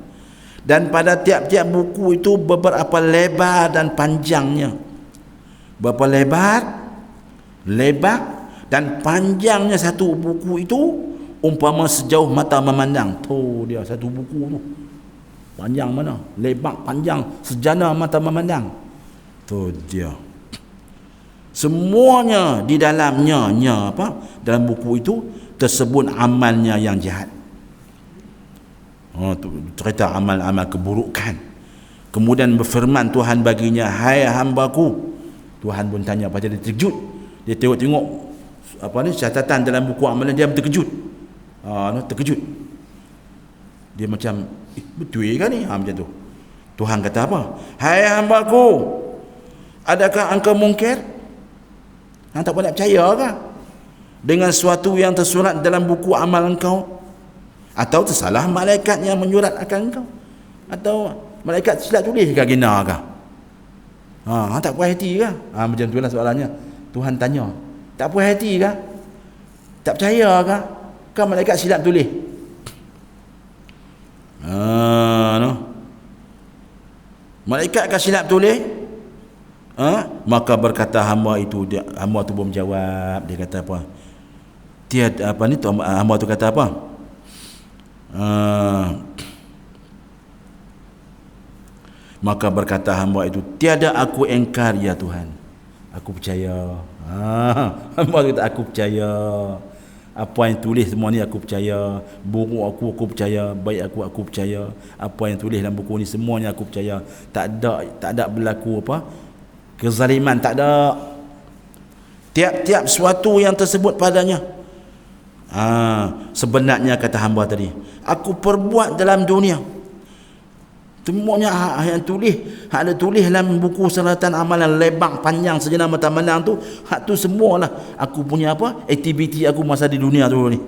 Dan pada tiap-tiap buku itu beberapa lebar dan panjangnya. Berapa lebar dan panjangnya satu buku itu umpama sejauh mata memandang. Tu dia satu buku tu. Panjang mana? Lebar panjang sejana mata memandang. Tu dia. Semuanya di dalamnya dalam buku itu tersebut amalnya yang jahat. Tu cerita amal-amal keburukan. Kemudian berfirman Tuhan baginya, hai hambaku. Tuhan pun tanya, pasal dia terkejut. Dia tengok catatan dalam buku amalan, dia terkejut. Terkejut. Dia macam, betul kan ni? Macam tu. Tuhan kata apa? Hai hambaku, adakah engkau mungkir? Hang tak boleh percaya ke dengan sesuatu yang tersurat dalam buku amal engkau? Atau tersalah malaikat yang menyurat akan engkau? Atau malaikat silap tulis ke gina ke? Hang tak puas hati ke? Macam tu lah soalannya. Tuhan tanya, tak puas hati ke? Tak percaya ke? Kan malaikat silap tulis. Malaikat akan silap tulis. Maka berkata hamba itu, hamba tu belum jawab. Dia kata apa? Tiada apa ni tu, hamba tu kata apa? Maka berkata hamba itu, tiada aku engkar ya Tuhan, aku percaya. Hamba kata aku percaya. Apa yang tulis semua ni aku percaya. Buruk aku percaya. Baik aku percaya. Apa yang tulis dalam buku ni semuanya aku percaya. Tak ada berlaku apa? Kezaliman, tak ada. Tiap-tiap sesuatu yang tersebut padanya. Sebenarnya kata hamba tadi, aku perbuat dalam dunia. Semuanya yang tulis, ada tulis dalam buku seratan amalan lebar panjang sejenak mata menang tu, hak tu semualah aku punya apa? Aktiviti aku masa di dunia tu ni.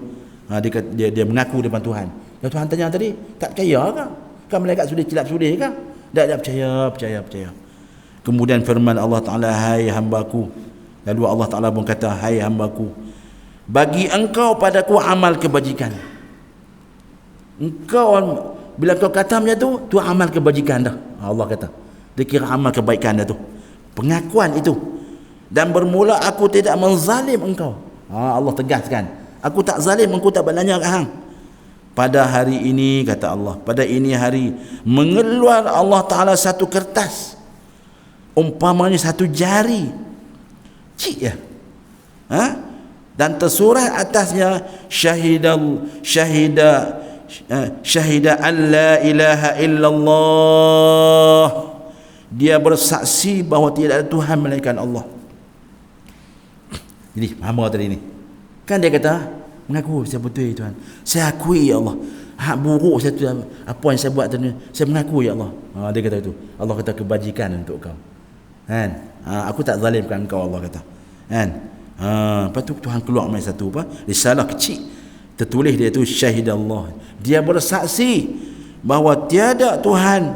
Dia mengaku depan Tuhan. Dan Tuhan tanya tadi, tak percaya ke? Kan malaikat sudah silap sudah ke? Tak percaya. Kemudian firman Allah Taala, hai hambaku. Lalu Allah Taala pun kata, hai hambaku, bagi engkau padaku amal kebajikan. Engkau bila kau kata macam tu amal kebajikan dah. Allah kata, dia kira amal kebaikan dah tu. Pengakuan itu. Dan bermula aku tidak menzalim engkau. Allah tegaskan, aku tak zalim, aku tak bertanya kat hang. Pada hari ini, kata Allah, pada ini hari mengeluar Allah Ta'ala satu kertas, umpamanya satu jari, cik ya, dan tersurat atasnya syahida an la ilaha illallah, dia bersaksi bahawa tidak ada Tuhan melainkan Allah. Jadi hamba tadi ni kan dia kata, mengaku saya betul Tuhan, saya akui ya Allah, hak buruk saya tu, apa yang saya buat tadi, saya mengaku ya Allah. Dia kata itu. Allah kata kebajikan untuk kau kan, aku tak zalimkan kau, Allah kata kan. Lepas tu Tuhan keluar mai satu apa, risalah kecil, tertulis dia tu syahidallah, dia bersaksi bahawa tiada Tuhan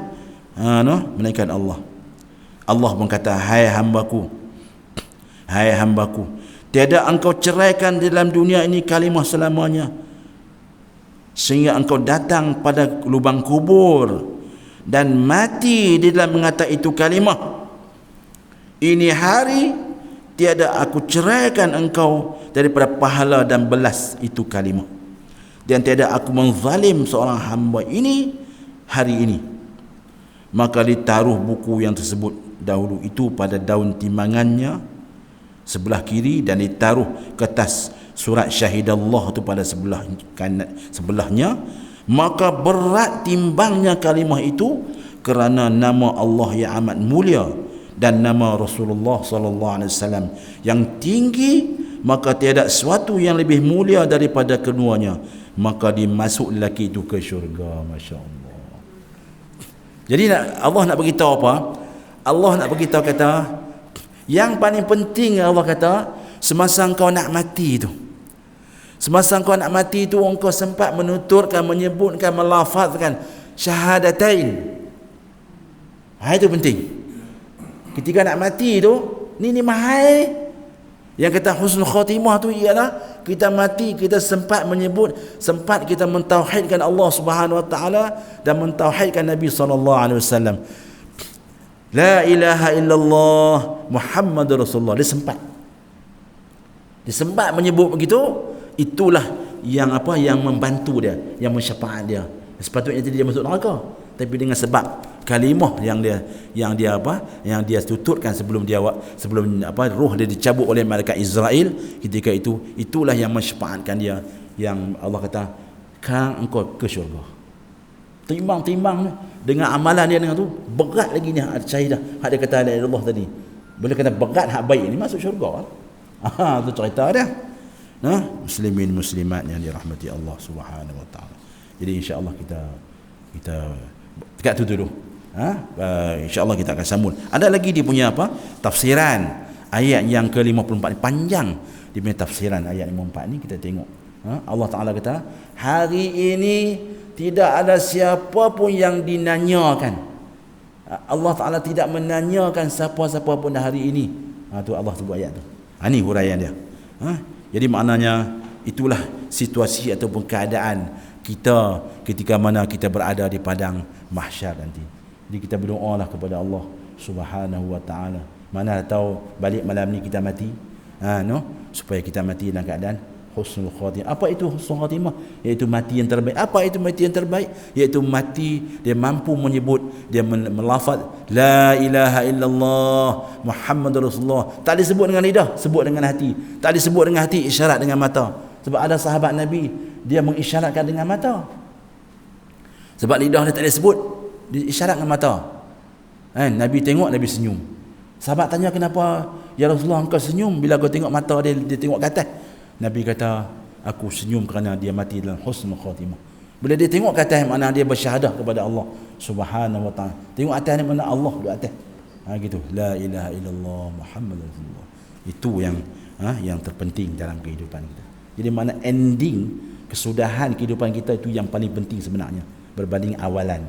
melainkan Allah. Allah pun kata, hai hambaku, tiada engkau ceraikan dalam dunia ini kalimah selamanya, sehingga engkau datang pada lubang kubur dan mati di dalam mengatakan itu kalimah. Ini hari tiada aku ceraikan engkau daripada pahala dan belas itu kalimah, dan tiada aku menzalim seorang hamba ini hari ini. Maka ditaruh buku yang tersebut dahulu itu pada daun timbangannya sebelah kiri, dan ditaruh kertas surat syahidallah itu pada sebelah kanan sebelahnya. Maka berat timbangnya kalimah itu kerana nama Allah yang amat mulia dan nama Rasulullah sallallahu alaihi wasallam yang tinggi, maka tiada sesuatu yang lebih mulia daripada keduanya. Maka dimasuk lelaki itu ke syurga. Masya-Allah. Jadi Allah nak beritahu apa? Allah nak beritahu kata, yang paling penting Allah kata, semasa engkau nak mati tu, semasa engkau nak mati tu, engkau sempat menuturkan, menyebutkan, melafazkan syahadatain. Itu penting. Ketika nak mati tu, ni mahal. Yang kata husnul khatimah tu ialah kita mati, kita sempat menyebut, sempat kita mentauhidkan Allah Subhanahu wa taala dan mentauhidkan Nabi sallallahu alaihi wasallam. La ilaha illallah Muhammadur Rasulullah. Dia sempat menyebut begitu. Itulah yang apa, yang membantu dia, yang mensyafaat dia. Sepatutnya dia masuk neraka, tapi dengan sebab kalimah yang dia tuturkan sebelum roh dia dicabut oleh malaikat Israel ketika itu, itulah yang mensyafaatkan dia, yang Allah kata kan engkau ke syurga. Timbang dengan amalan dia, dengan tu berat lagi ni syahidah, hak dia kata la ilaha illallah tadi. Bila kata berat hak baik ni masuk syurga. Tu cerita dia. Muslimin muslimat yang dirahmati Allah Subhanahu wa taala. Jadi insya-Allah kita dekat tu dulu. InsyaAllah kita akan sambung. Ada lagi dia punya apa, tafsiran ayat yang ke-54 ni, panjang dia punya tafsiran ayat 54 ni. Kita tengok Allah Ta'ala kata, hari ini tidak ada siapa pun yang dinanyakan. Allah Ta'ala tidak menanyakan siapa-siapa pun hari ini. Tu Allah sebut ayat tu. Ni huraian dia. Jadi maknanya itulah situasi ataupun keadaan kita ketika mana kita berada di padang mahsyar nanti. Jadi kita berdoalah kepada Allah Subhanahu wa taala Mana tahu balik malam ni kita mati. No, supaya kita mati dalam keadaan husnul khatimah. Apa itu husnul khatimah? Iaitu mati yang terbaik. Apa itu mati yang terbaik? Iaitu mati dia mampu menyebut, dia melafaz la ilaha illallah Muhammadur Rasulullah. Tak disebut dengan lidah, sebut dengan hati. Tak disebut dengan hati, isyarat dengan mata. Sebab ada sahabat Nabi, dia mengisyaratkan dengan mata. Sebab lidah dia tak disebut, dia isyarat dengan mata. Nabi tengok, Nabi senyum. Sahabat tanya, kenapa ya Rasulullah engkau senyum bila kau tengok mata dia tengok ke atas? Nabi kata, aku senyum kerana dia mati dalam husnul khatimah. Bila dia tengok ke atas, makna dia bersyahadah kepada Allah Subhanahu wa ta'ala. Tengok atas ni makna Allah di atas. Gitu. La ilaha illallah Muhammadur Rasulullah. Itu yang terpenting dalam kehidupan kita. Jadi makna ending, kesudahan kehidupan kita itu yang paling penting sebenarnya berbanding awalan.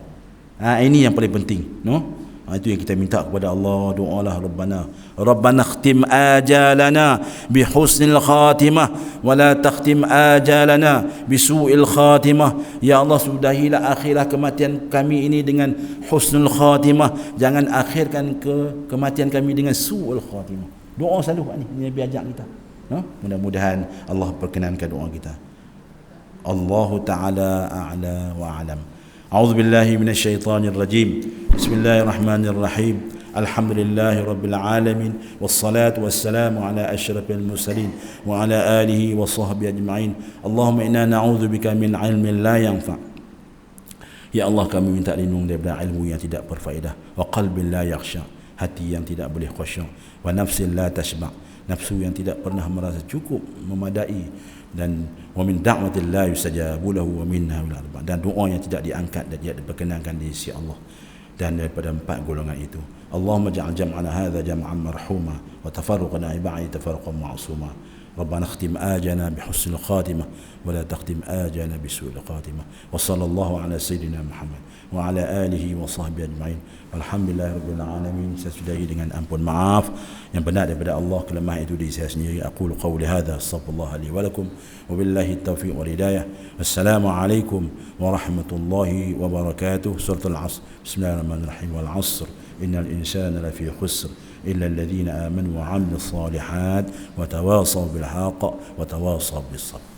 Ini yang paling penting, no? Itu yang kita minta kepada Allah. Doalah Rabbana khtim ajalana bihusnil khatimah wa la takhtim ajalana bisu'il khatimah. Ya Allah, sudahilah akhirah kematian kami ini dengan husnul khatimah. Jangan akhirkan kematian kami dengan su'ul khatimah. Doa selalu ni Nabi ajak kita. Mudah-mudahan Allah perkenankan doa kita. Allahu ta'ala a'la wa a'lam. A'udzu billahi minasyaitonir rajim. Bismillahirrahmanirrahim. Alhamdulillahi rabbil alamin wassalatu wassalamu ala asyrafil mursalin wa ala alihi wa sahbihi ajma'in. Allahumma inna na'udzubika min 'ilmin la yanfa'. Ya Allah, kami minta lindung daripada ilmu yang tidak berfaedah, wa qalbin la yakhsha, hati yang tidak boleh khusyuk, wa nafsin la tashba', nafsu yang tidak pernah merasa cukup, memadai, dan wa min da'watin la yustajabu lahu wa minha ila arba', dan doa yang tidak diangkat dan tidak diperkenankan di sisi Allah, dan daripada 4 golongan itu. Allahumma ja'al jam'ana hadza jam'an marhuma wa tafarruqana ba'da tafarruqan ma'suma. Rabbana khtim ajana bihusnil khatimah wa la takhtim ajana bisu'il khatimah. Wa sallallahu ala sayyidina Muhammad wa ala alihi wa sahbihi ajma'in. Alhamdulillahirabbil alamin. Saya sudahi dengan ampun maaf yang benar daripada Allah, kelemahan itu di saya sendiri. Aqulu qawli hadza, astaghfirullah li wa lakum, wa billahi taufiq wal hidayah. Assalamu alaikum warahmatullahi wabarakatuh. Surah Al-'Asr. Bismillahirrahmanirrahim. Wal 'asr innal insana lafi khusr illa alladhina amanu wa 'amilus solihat wa tawasaw bil haqq wa tawasaw bis sabr.